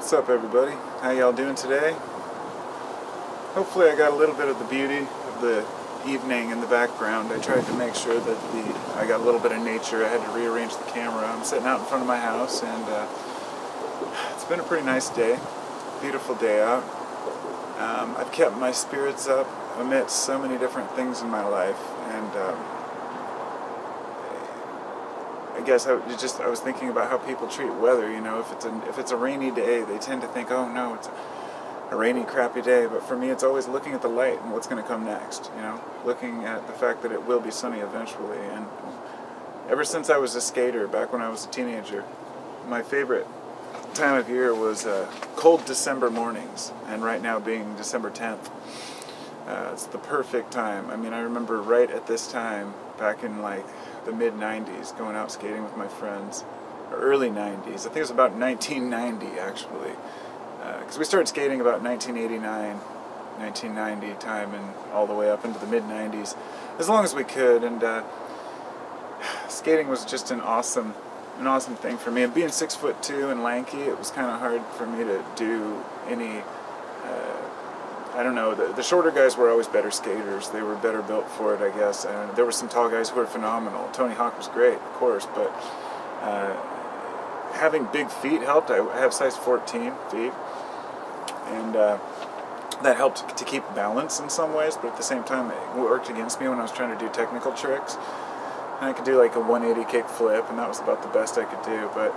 What's up, everybody? How y'all doing today? Hopefully I got a little bit of the beauty of the evening in the background. I tried to make sure that I got a little bit of nature. I had to rearrange the camera. I'm sitting out in front of my house, and it's been a pretty nice day. Beautiful day out. I've kept my spirits up amidst so many different things in my life, and I guess I was thinking about how people treat weather. You know, if it's a rainy day, they tend to think, oh no, it's a rainy, crappy day. But for me, it's always looking at the light and what's going to come next. You know, looking at the fact that it will be sunny eventually. And ever since I was a skater, back when I was a teenager, my favorite time of year was cold December mornings. And right now being December 10th, it's the perfect time. I mean, I remember right at this time, back in like the mid-90s, going out skating with my friends, or early 90s. I think it was about 1990 actually, because we started skating about 1989, 1990 time, and all the way up into the mid-90s, as long as we could. And skating was just an awesome thing for me. And being 6'2" and lanky, it was kind of hard for me to do any. I don't know, the shorter guys were always better skaters. They were better built for it, I guess. And there were some tall guys who were phenomenal. Tony Hawk was great, of course, but having big feet helped. I have size 14 feet, and that helped to keep balance in some ways, but at the same time it worked against me when I was trying to do technical tricks. And I could do like a 180 kick flip, and that was about the best I could do, but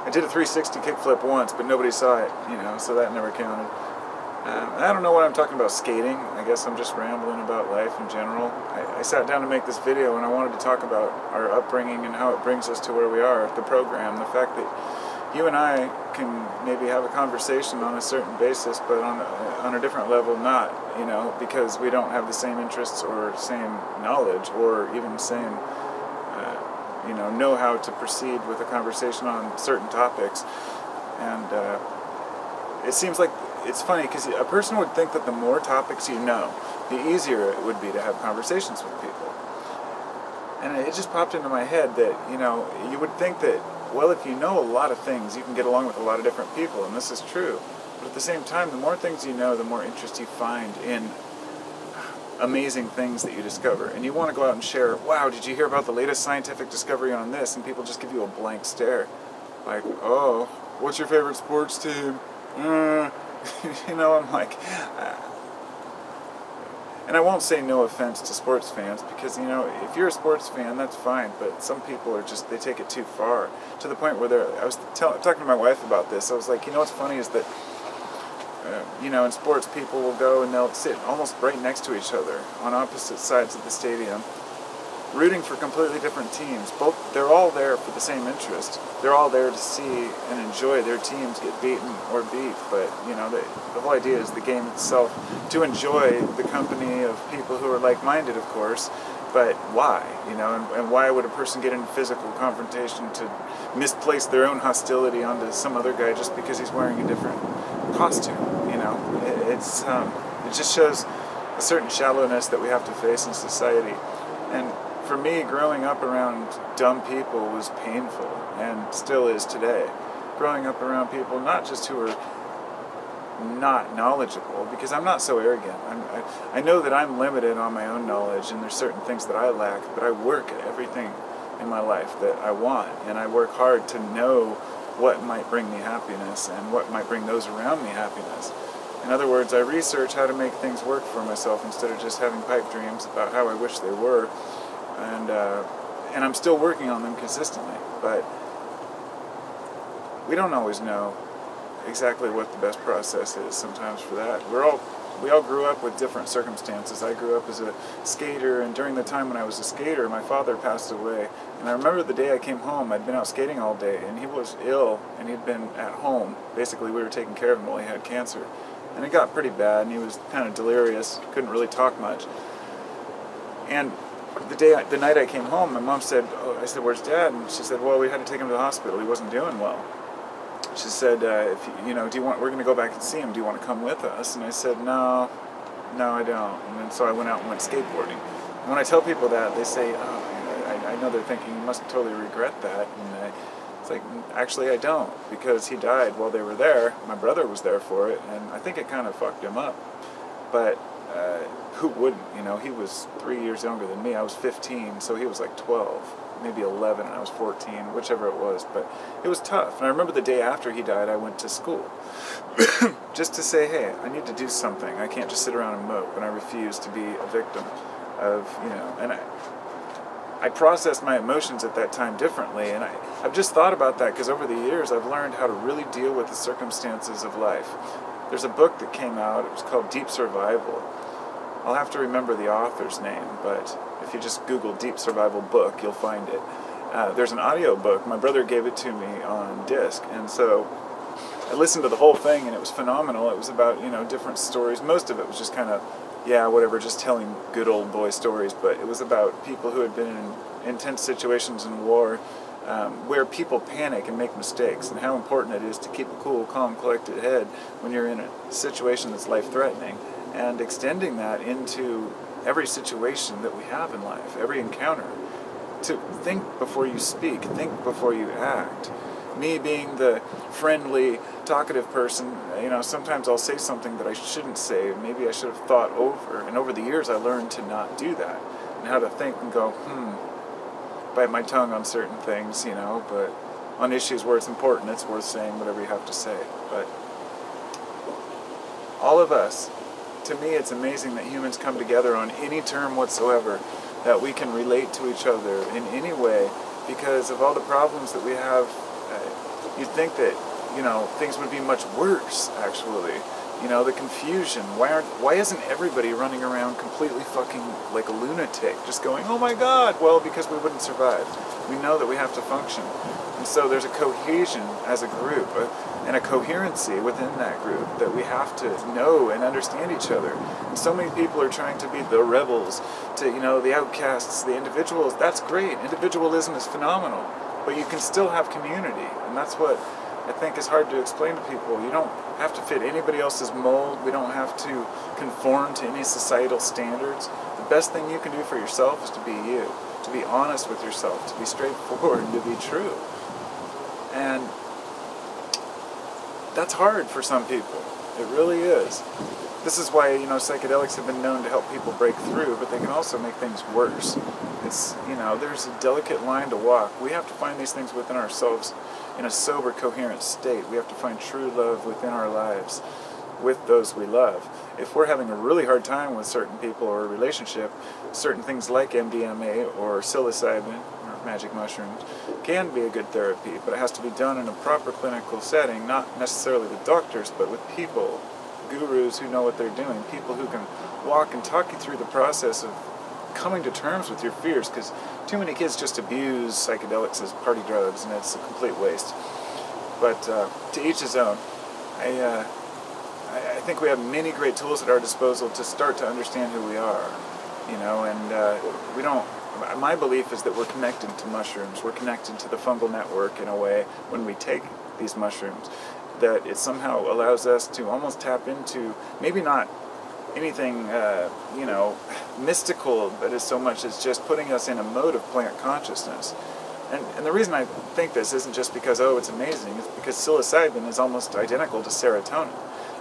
I did a 360 kick flip once, but nobody saw it, you know, so that never counted. I don't know what I'm talking about skating. I guess I'm just rambling about life in general. I sat down to make this video and I wanted to talk about our upbringing and how it brings us to where we are, the program, the fact that you and I can maybe have a conversation on a certain basis, but on a different level not, you know, because we don't have the same interests or same knowledge or even the same, you know how to proceed with a conversation on certain topics. And it seems like it's funny because a person would think that the more topics you know, the easier it would be to have conversations with people. And it just popped into my head that, you know, you would think that, well, if you know a lot of things, you can get along with a lot of different people, and this is true. But at the same time, the more things you know, the more interest you find in amazing things that you discover. And you want to go out and share, wow, did you hear about the latest scientific discovery on this? And people just give you a blank stare. Like, oh, what's your favorite sports team? You know, I'm like, and I won't say no offense to sports fans, because, you know, if you're a sports fan, that's fine, but some people are just, they take it too far, to the point where I was talking to my wife about this. I was like, you know what's funny is that, you know, in sports, people will go and they'll sit almost right next to each other on opposite sides of the stadium, rooting for completely different teams. They're all there for the same interest. They're all there to see and enjoy their teams get beaten or beat. But, you know, the whole idea is the game itself, to enjoy the company of people who are like-minded, of course. But why? You know, and why would a person get into physical confrontation to misplace their own hostility onto some other guy just because he's wearing a different costume? You know, it just shows a certain shallowness that we have to face in society. And for me, growing up around dumb people was painful, and still is today. Growing up around people not just who are not knowledgeable, because I'm not so arrogant. I know that I'm limited on my own knowledge, and there's certain things that I lack, but I work at everything in my life that I want, and I work hard to know what might bring me happiness and what might bring those around me happiness. In other words, I research how to make things work for myself instead of just having pipe dreams about how I wish they were. And I'm still working on them consistently, but we don't always know exactly what the best process is sometimes for that. We all grew up with different circumstances. I grew up as a skater, and during the time when I was a skater, my father passed away. And I remember the day I came home, I'd been out skating all day, and he was ill, and he'd been at home. Basically, we were taking care of him while he had cancer. And it got pretty bad, and he was kind of delirious, couldn't really talk much. And the night I came home, my mom said, oh, I said, where's Dad? And she said, well, we had to take him to the hospital. He wasn't doing well. She said, if you know, we're going to go back and see him. Do you want to come with us? And I said, no, I don't. And then so I went out and went skateboarding. And when I tell people that, they say, oh, I know they're thinking, you must totally regret that. And It's like, actually I don't, because he died while they were there. My brother was there for it, and I think it kind of fucked him up. But who wouldn't, you know? He was 3 years younger than me. I was 15, so he was like 12, maybe 11, and I was 14, whichever it was. But it was tough. And I remember the day after he died, I went to school. Just to say, hey, I need to do something. I can't just sit around and mope, and I refuse to be a victim of, you know, and I processed my emotions at that time differently, and I've just thought about that because over the years I've learned how to really deal with the circumstances of life. There's a book that came out, it was called Deep Survival. I'll have to remember the author's name, but if you just Google Deep Survival book, you'll find it. There's an audio book. My brother gave it to me on disc, and so I listened to the whole thing, and it was phenomenal. It was about, you know, different stories. Most of it was just kind of, yeah, whatever, just telling good old boy stories, but it was about people who had been in intense situations in war, where people panic and make mistakes, and how important it is to keep a cool, calm, collected head when you're in a situation that's life-threatening, and extending that into every situation that we have in life, every encounter. To think before you speak, think before you act. Me being the friendly, talkative person, you know, sometimes I'll say something that I shouldn't say, maybe I should have thought over, and over the years I learned to not do that, and how to think and go, bite my tongue on certain things, you know, but on issues where it's important, it's worth saying whatever you have to say. But all of us, to me, it's amazing that humans come together on any term whatsoever, that we can relate to each other in any way, because of all the problems that we have. You'd think that, you know, things would be much worse, actually. You know, the confusion. Why isn't everybody running around completely fucking like a lunatic, just going, oh my God? Well, because we wouldn't survive. We know that we have to function. And so there's a cohesion as a group, and a coherency within that group that we have to know and understand each other. And so many people are trying to be the rebels, to, you know, the outcasts, the individuals. That's great. Individualism is phenomenal. But you can still have community, and that's what I think is hard to explain to people. You don't have to fit anybody else's mold. We don't have to conform to any societal standards. The best thing you can do for yourself is to be you, to be honest with yourself, to be straightforward, and to be true. And that's hard for some people. It really is. This is why, you know, psychedelics have been known to help people break through, but they can also make things worse. It's, you know, there's a delicate line to walk. We have to find these things within ourselves in a sober, coherent state. We have to find true love within our lives with those we love. If we're having a really hard time with certain people or a relationship, certain things like MDMA or psilocybin or magic mushrooms can be a good therapy, but it has to be done in a proper clinical setting, not necessarily with doctors, but with people, gurus who know what they're doing, people who can walk and talk you through the process of coming to terms with your fears, because too many kids just abuse psychedelics as party drugs, and it's a complete waste. But to each his own. I think we have many great tools at our disposal to start to understand who we are, you know, and we don't. My belief is that we're connected to mushrooms. We're connected to the fungal network in a way when we take these mushrooms, that it somehow allows us to almost tap into, maybe not anything, you know, mystical, but as so much as just putting us in a mode of plant consciousness. And the reason I think this isn't just because, oh, it's amazing, it's because psilocybin is almost identical to serotonin.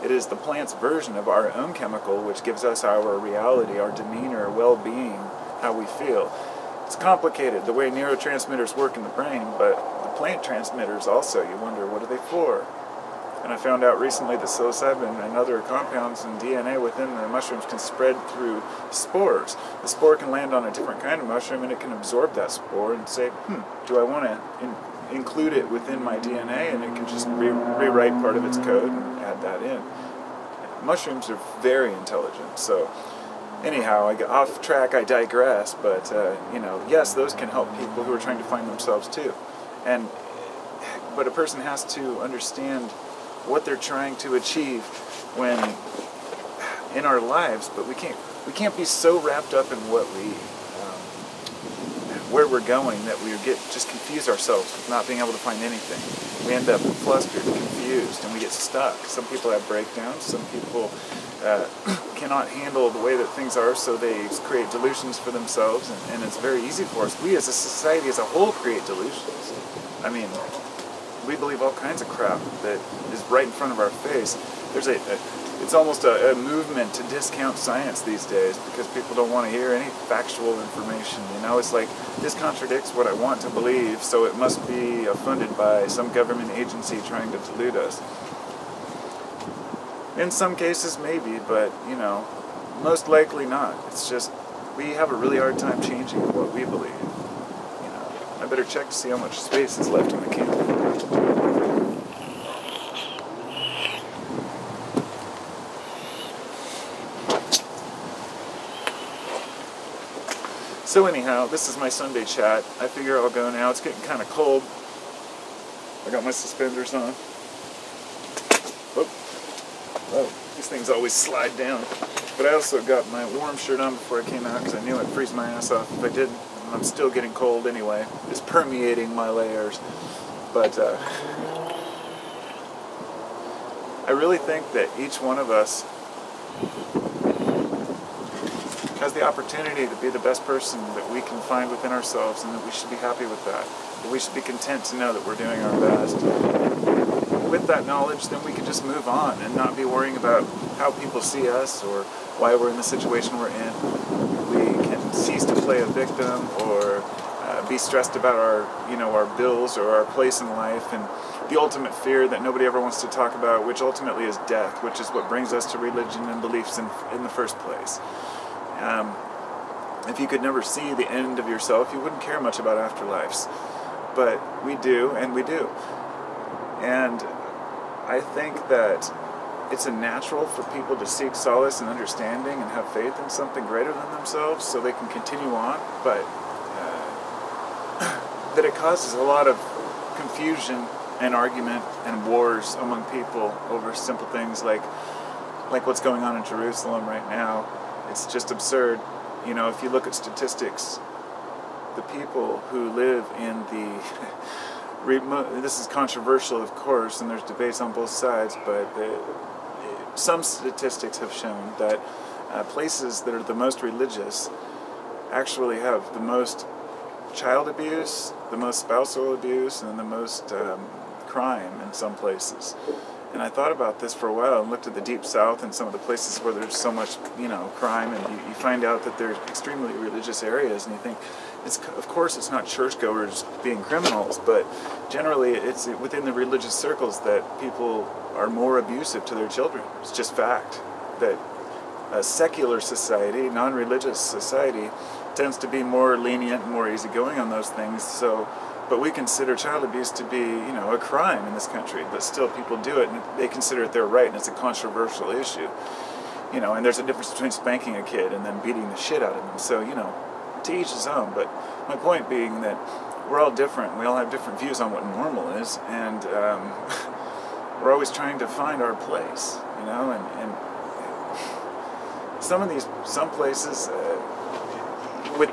It is the plant's version of our own chemical, which gives us our reality, our demeanor, well-being, how we feel. It's complicated, the way neurotransmitters work in the brain, but the plant transmitters also, you wonder, what are they for? And I found out recently that psilocybin and other compounds and DNA within the mushrooms can spread through spores. The spore can land on a different kind of mushroom, and it can absorb that spore and say, do I want to include it within my DNA? And it can just rewrite part of its code and add that in. Mushrooms are very intelligent. So anyhow, I got off track, I digress, but you know, yes, those can help people who are trying to find themselves too. But a person has to understand what they're trying to achieve when in our lives, but we can't be so wrapped up in what where we're going that we just confuse ourselves with not being able to find anything. We end up flustered, confused, and we get stuck. Some people have breakdowns. Some people cannot handle the way that things are, so they create delusions for themselves, and it's very easy for us. We as a society as a whole create delusions. I mean, we believe all kinds of crap that is right in front of our face. There's it's almost a movement to discount science these days because people don't want to hear any factual information. You know, it's like, this contradicts what I want to believe, so it must be funded by some government agency trying to delude us. In some cases, maybe, but, you know, most likely not. It's just, we have a really hard time changing what we believe. You know, I better check to see how much space is left in the can. So anyhow, this is my Sunday chat. I figure I'll go now. It's getting kind of cold. I got my suspenders on. Oh, these things always slide down. But I also got my warm shirt on before I came out because I knew I'd freeze my ass off if I didn't. And I'm still getting cold anyway. It's permeating my layers. But I really think that each one of us has the opportunity to be the best person that we can find within ourselves, and that we should be happy with that. That we should be content to know that we're doing our best. With that knowledge, then we can just move on and not be worrying about how people see us or why we're in the situation we're in. We can cease to play a victim or be stressed about our bills or our place in life, and the ultimate fear that nobody ever wants to talk about, which ultimately is death, which is what brings us to religion and beliefs in the first place. If you could never see the end of yourself, you wouldn't care much about afterlives. But we do, and we do. And I think that it's a natural for people to seek solace and understanding and have faith in something greater than themselves so they can continue on, but that it causes a lot of confusion and argument and wars among people over simple things like what's going on in Jerusalem right now. It's just absurd. You know, if you look at statistics, the people who live in the this is controversial, of course, and there's debates on both sides, but some statistics have shown that places that are the most religious actually have the most child abuse, the most spousal abuse, and the most crime in some places. And I thought about this for a while and looked at the Deep South and some of the places where there's so much, crime, and you find out that they're extremely religious areas, and you think, of course it's not churchgoers being criminals, but generally it's within the religious circles that people are more abusive to their children. It's just fact that a secular society, non-religious society, tends to be more lenient and more easygoing on those things. But we consider child abuse to be, a crime in this country, but still people do it, and they consider it their right, and it's a controversial issue. And there's a difference between spanking a kid and then beating the shit out of them. So, to each his own. But my point being that we're all different. We all have different views on what normal is, and we're always trying to find our place, and some places, with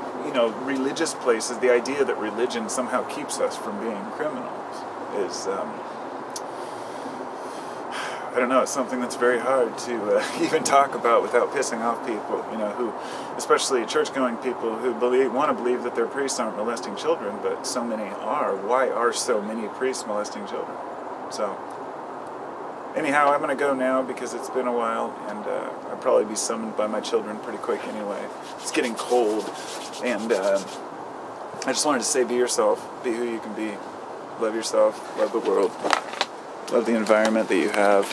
religious places, the idea that religion somehow keeps us from being criminals is, I don't know, it's something that's very hard to even talk about without pissing off people, who, especially church-going people who want to believe that their priests aren't molesting children, but so many are. Why are so many priests molesting children? So, anyhow, I'm going to go now because it's been a while, and I'll probably be summoned by my children pretty quick anyway. It's getting cold, and I just wanted to say, be yourself, be who you can be, love yourself, love the world, love the environment that you have.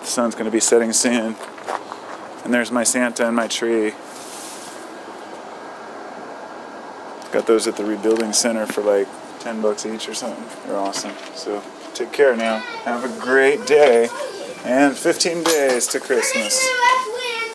The sun's going to be setting soon, and there's my Santa and my tree. Got those at the Rebuilding Center for like $10 each or something. They're awesome. So take care now. Have a great day. And 15 days to Christmas.